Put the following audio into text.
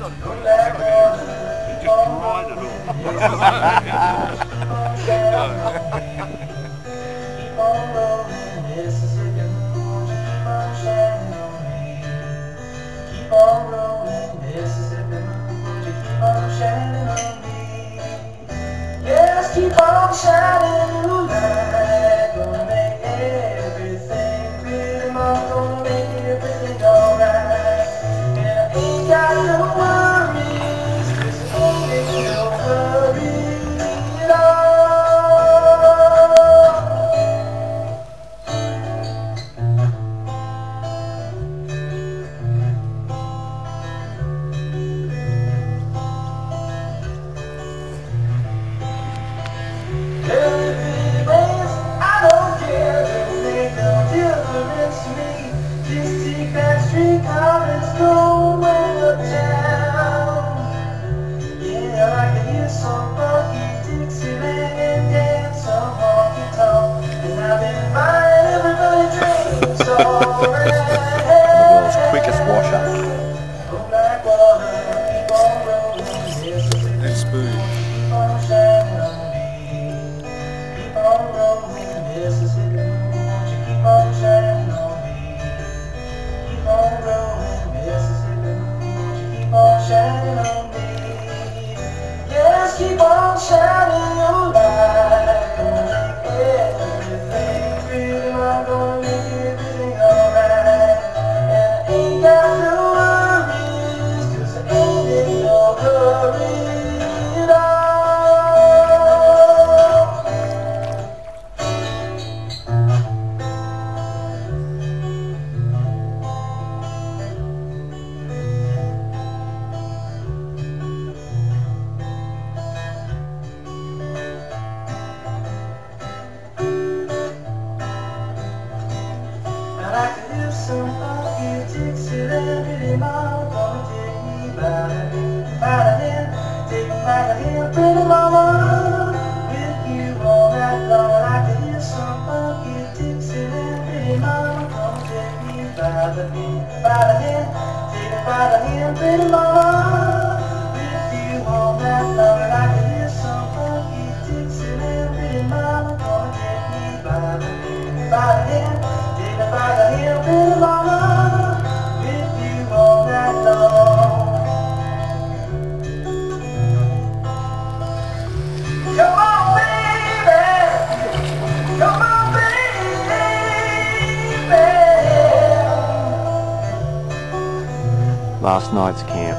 dried it keep on shining your light, gonna make everything pretty, mom, gonna make everything alright. And I ain't got no worries, 'cause I ain't in no hurry at all. The world's quickest washer. And spoon. Yes, keep on shining your light, gonna make everything pretty, I'm gonna make everything alright. And I ain't got no worries, 'cause I ain't in no hurry at all. I could use some funky Dixieland, pretty mama, gonna take me by the hand, take me by the hand, pretty mama, with you all night long. I could use some funky Dixieland, pretty mama, gonna take me by the hand, take me by the hand, pretty mama, with you all night long. And I could use some funky Dixieland, pretty mama, gonna take me by the hand. By the hand, pretty mama, with you all night long. Come on, baby, come on, baby. Last night's camp.